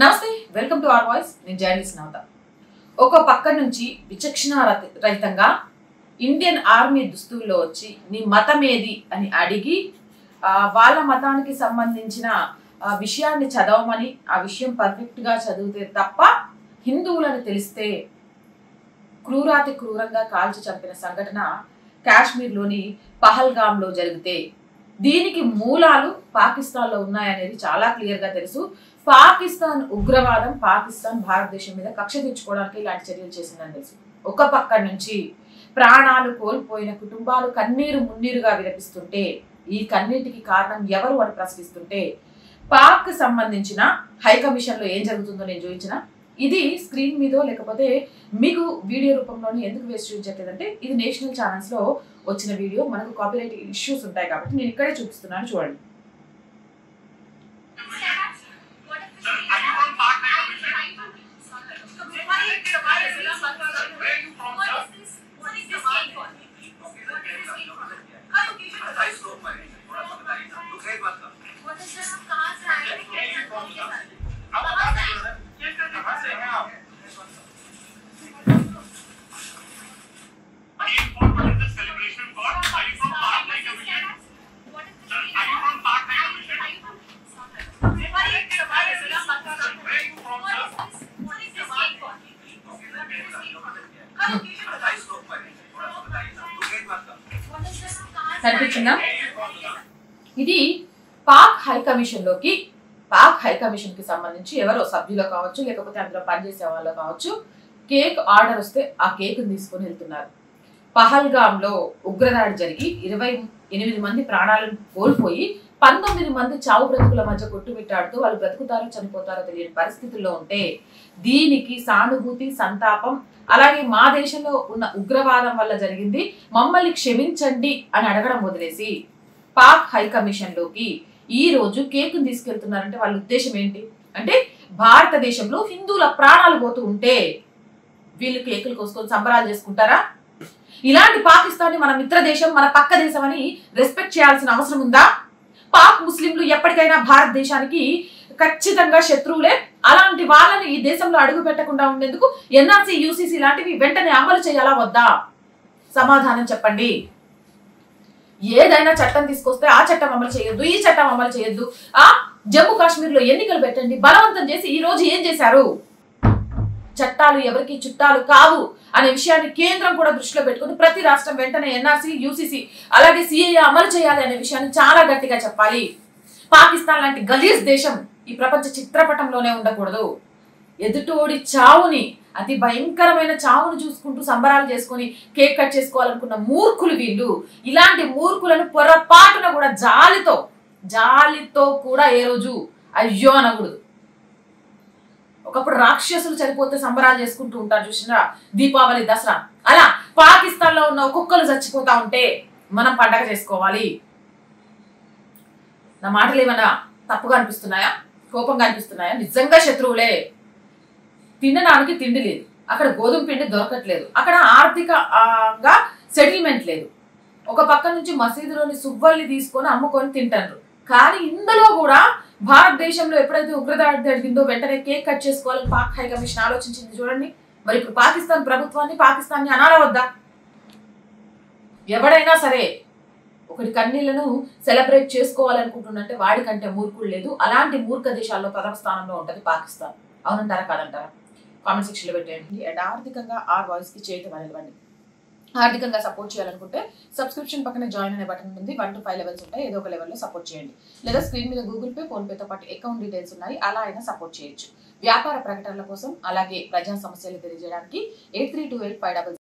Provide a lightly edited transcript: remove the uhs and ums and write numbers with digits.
నమస్తే welcome to our voice నేను journalist నవత ఒక పక్క నుంచి విచక్షణ రహితంగా ఇండియన్ ఆర్మీ దుస్తుల్లో వచ్చి నీ మతం ఏది అని అడిగి వాళ్ళ మతానికి సంబంధించిన విషయాన్ని చదవమని ఆ విషయం పర్ఫెక్ట్ గా చదివితే తప్ప హిందువులను తెలిస్తే క్రూరాతి క్రూరంగా కాల్చి చంపిన సంఘటన కాశ్మీర్లోని పహల్గామ్లో జరిగితే దీనికి మూలాలు పాకిస్తాన్లో ఉన్నాయనేది చాలా క్లియర్గా తెలుసు. పాకిస్తాన్ ఉగ్రవాదం పాకిస్తాన్ భారతదేశం మీద కక్ష తీర్చుకోవడానికి ఇలాంటి చర్యలు చేసిందని తెలుసు. ఒక పక్క నుంచి ప్రాణాలు కోల్పోయిన కుటుంబాలు కన్నీరు మున్నీరుగా విలపిస్తుంటే ఈ కన్నీటికి కారణం ఎవరు అని ప్రశ్నిస్తుంటే పాక్ సంబంధించిన హైకమిషన్ లో ఏం జరుగుతుందో నేను చూపించిన ఇది స్క్రీన్ మీదో లేకపోతే మీకు వీడియో రూపంలోనే ఎందుకు వేస్ట్ చూపించట్లేదంటే ఇది నేషనల్ ఛానల్స్ లో వచ్చిన వీడియో, మనకు కాపీరైట్ ఇష్యూస్ ఉంటాయి కాబట్టి నేను ఇక్కడే చూపిస్తున్నాను చూడండి. కనిపించిందా? ఇది పాక్ హైకమిషన్ లోకి పాక్ హైకమిషన్ కి సంబంధించి ఎవరో సభ్యులు కావచ్చు లేకపోతే అందులో పనిచేసే వాళ్ళు కావచ్చు కేక్ ఆర్డర్ వస్తే ఆ కేక్ తీసుకొని వెళ్తున్నారు. పహల్గామ్ లో ఉగ్రదాడి జరిగి 28 మంది ప్రాణాలను కోల్పోయి 19 మంది చావు బ్రతుకుల మధ్య కొట్టుమిట్టాడుతూ వాళ్ళు బ్రతుకుతారో చనిపోతారో తెలియని పరిస్థితుల్లో ఉంటే దీనికి సానుభూతి సంతాపం అలాగే మా దేశంలో ఉన్న ఉగ్రవాదం వల్ల జరిగింది మమ్మల్ని క్షమించండి అని అడగడం వదిలేసి పాక్ హైకమిషన్ లోకి ఈ రోజు కేక్ తీసుకెళ్తున్నారంటే వాళ్ళ ఉద్దేశం ఏంటి అంటే భారతదేశంలో హిందువుల ప్రాణాలు పోతూ ఉంటే వీళ్ళు కేకులు కోసుకొని సంబరాలు చేసుకుంటారా? ఇలాంటి పాకిస్తాన్ మన మిత్ర దేశం మన పక్క దేశం అని రెస్పెక్ట్ చేయాల్సిన అవసరం ఉందా? పాక్ ముస్లింలు ఎప్పటికైనా భారతదేశానికి ఖచ్చితంగా శత్రువులే. అలాంటి వాళ్ళని ఈ దేశంలో అడుగు పెట్టకుండా ఉండేందుకు ఎన్ఆర్సీ యూసీసీ లాంటివి వెంటనే అమలు చేయాలా వద్దా? సమాధానం చెప్పండి. ఏదైనా చట్టం తీసుకొస్తే ఆ చట్టం అమలు చేయొద్దు, ఈ చట్టం అమలు చేయొద్దు. జమ్మూ కాశ్మీర్ లో ఎన్నికలు పెట్టండి, బలవంతం చేసి ఈ రోజు ఏం చేశారు? చట్టాలు ఎవరికి చుట్టాలు కావు అనే విషయాన్ని కేంద్రం కూడా దృష్టిలో పెట్టుకుని ప్రతి రాష్ట్రం వెంటనే ఎన్ఆర్సీ యూసీసీ అలాగే సిఏఏ అమలు చేయాలి అనే విషయాన్ని చాలా గట్టిగా చెప్పాలి. పాకిస్తాన్ లాంటి గలీజ్ దేశం ఈ ప్రపంచ చిత్రపటంలోనే ఉండకూడదు. ఎదుటోడి చావుని అతి భయంకరమైన చావును చూసుకుంటూ సంబరాలు చేసుకుని కేక్ కట్ చేసుకోవాలనుకున్న మూర్ఖులు వీళ్ళు. ఇలాంటి మూర్ఖులను పొరపాటున కూడా జాలితో కూడా ఏ రోజు అయ్యో అనకూడదు. ఒకప్పుడు రాక్షసులు చనిపోతే సంబరాలు చేసుకుంటూ ఉంటారు చూసినా దీపావళి దసరా, అలా పాకిస్తాన్ లో ఉన్న ఒక్కొక్కరు చచ్చిపోతా ఉంటే మనం పండగ చేసుకోవాలి. నా మాటలు ఏమైనా తప్పుగా అనిపిస్తున్నాయా, కోపంగా అనిపిస్తున్నాయా? నిజంగా శత్రువులే. తినడానికి తిండి లేదు, అక్కడ గోధుమ పిండి దొరకట్లేదు, అక్కడ ఆర్థికంగా సెటిల్మెంట్ లేదు. ఒక పక్క నుంచి మసీదులోని సువ్వల్ని తీసుకొని అమ్ముకొని తింటారు. కానీ ఇందులో కూడా భారతదేశంలో ఎప్పుడైతే ఉగ్రదాడి జరిగిందో వెంటనే కేక్ కట్ చేసుకోవాలని పాక్ హైకమిషన్ ఆలోచించింది చూడండి. మరి ఇప్పుడు పాకిస్తాన్ ప్రభుత్వాన్ని పాకిస్తాన్ని అనాలా వద్దా? ఎవడైనా సరే ఒకటి కన్నీళ్లను సెలబ్రేట్ చేసుకోవాలనుకుంటున్నంటే వాడికంటే మూర్ఖుడు లేదు. అలాంటి మూర్ఖ దేశాల్లో ప్రథమ స్థానంలో ఉంటుంది పాకిస్తాన్. అవునంటారా కాదంటారా? కామెంట్ సెక్షన్ లో పెట్టండి. అండ్ ఆర్థికంగా ఆ వాయిస్ కి చేయటం అనేవ్వండి. ఆర్థికంగా సపోర్ట్ చేయాలనుకుంటే సబ్స్క్రిప్షన్ పక్కన జాయిన్ అనే బటన్ ఉంది. 1 to 5 లెవెల్స్ ఉంటాయి. ఏదో ఒక లెవెల్లో సపోర్ట్ చేయండి. లేదా స్క్రీన్ మీద గూగుల్ పే, ఫోన్ పేతో పాటు అకౌంట్ డీటెయిల్స్ ఉన్నాయి, అలా అయినా సపోర్ట్ చేయొచ్చు. వ్యాపార ప్రకటనల కోసం అలాగే ప్రజా సమస్యలు తెలియజేయడానికి 832850